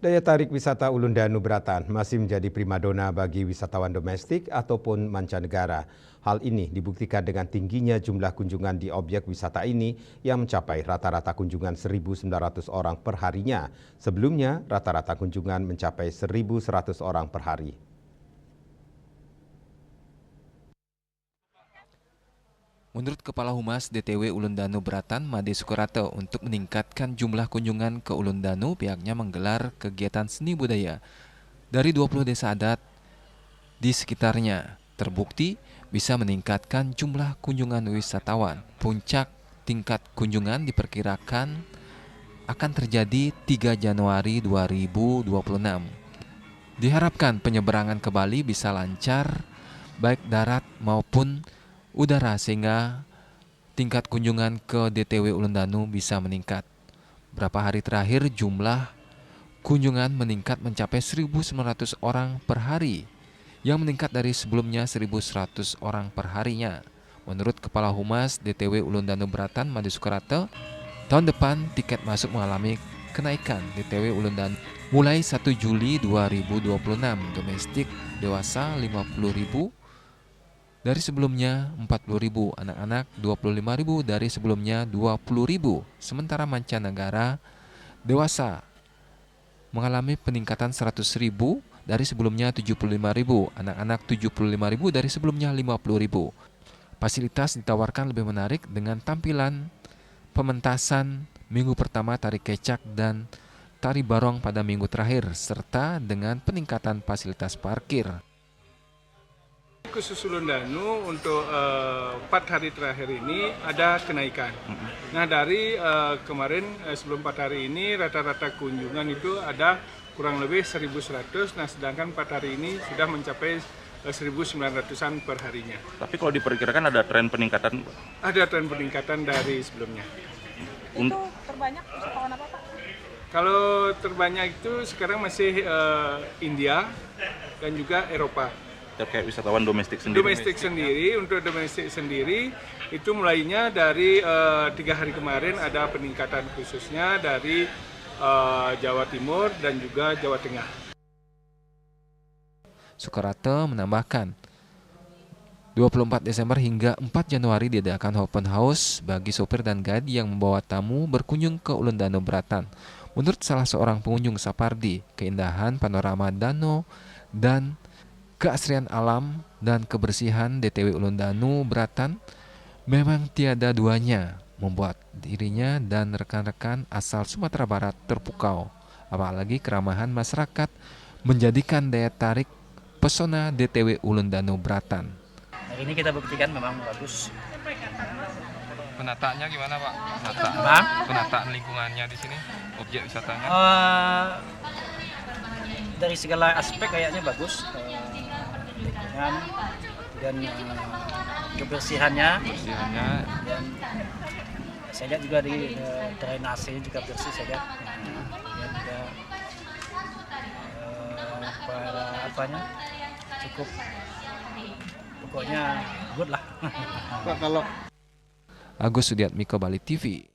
Daya tarik wisata Ulun Danu Bratan masih menjadi primadona bagi wisatawan domestik ataupun mancanegara. Hal ini dibuktikan dengan tingginya jumlah kunjungan di objek wisata ini yang mencapai rata-rata kunjungan 1.900 orang per harinya. Sebelumnya, rata-rata kunjungan mencapai 1.100 orang per hari. Menurut Kepala Humas DTW Ulun Danu Bratan, Made Sukarato, untuk meningkatkan jumlah kunjungan ke Ulun Danu, pihaknya menggelar kegiatan seni budaya dari 20 desa adat di sekitarnya. Terbukti bisa meningkatkan jumlah kunjungan wisatawan. Puncak tingkat kunjungan diperkirakan akan terjadi 3 Januari 2026. Diharapkan penyeberangan ke Bali bisa lancar, baik darat maupun udara, sehingga tingkat kunjungan ke DTW Ulun Danu bisa meningkat. Berapa hari terakhir jumlah kunjungan meningkat mencapai 1.900 orang per hari, yang meningkat dari sebelumnya 1.100 orang per harinya. Menurut Kepala Humas DTW Ulun Danu Bratan, Made Sukarato, tahun depan tiket masuk mengalami kenaikan. DTW Ulun Danu mulai 1 Juli 2026, domestik dewasa 50.000 dari sebelumnya 40.000, anak-anak 25.000 dari sebelumnya 20.000. Sementara mancanegara dewasa mengalami peningkatan 100.000 dari sebelumnya 75.000, anak-anak 75.000 dari sebelumnya 50.000. Fasilitas ditawarkan lebih menarik dengan tampilan pementasan minggu pertama tari kecak dan tari barong pada minggu terakhir, serta dengan peningkatan fasilitas parkir. Khusus Ulun Danu untuk 4 hari terakhir ini ada kenaikan. Nah dari kemarin sebelum 4 hari ini rata-rata kunjungan itu ada kurang lebih 1.100. Nah sedangkan 4 hari ini sudah mencapai 1.900-an per harinya. Tapi kalau diperkirakan ada tren peningkatan? Ada tren peningkatan dari sebelumnya. Itu terbanyak wisatawan apa Pak? Kalau terbanyak itu sekarang masih India dan juga Eropa. Terkait wisatawan domestik sendiri? Untuk domestik sendiri itu mulainya dari 3 hari kemarin ada peningkatan khususnya dari Jawa Timur dan juga Jawa Tengah. Sukarato menambahkan, 24 Desember hingga 4 Januari diadakan open house bagi sopir dan guide yang membawa tamu berkunjung ke Ulun Danu Bratan. Menurut salah seorang pengunjung Sapardi, keindahan panorama danau dan keasrian alam dan kebersihan DTW Ulun Danu Bratan memang tiada duanya, membuat dirinya dan rekan-rekan asal Sumatera Barat terpukau. Apalagi keramahan masyarakat menjadikan daya tarik pesona DTW Ulun Danu Bratan. Hari ini kita buktikan memang bagus. Penataannya gimana Pak? Penataan lingkungannya di sini, objek wisatanya? Dari segala aspek kayaknya bagus. Dan kebersihannya, dan saya lihat juga di drainase juga bersih, saya lihat. Dan juga cukup, pokoknya good lah. Agus Sudiatmiko, Bali TV.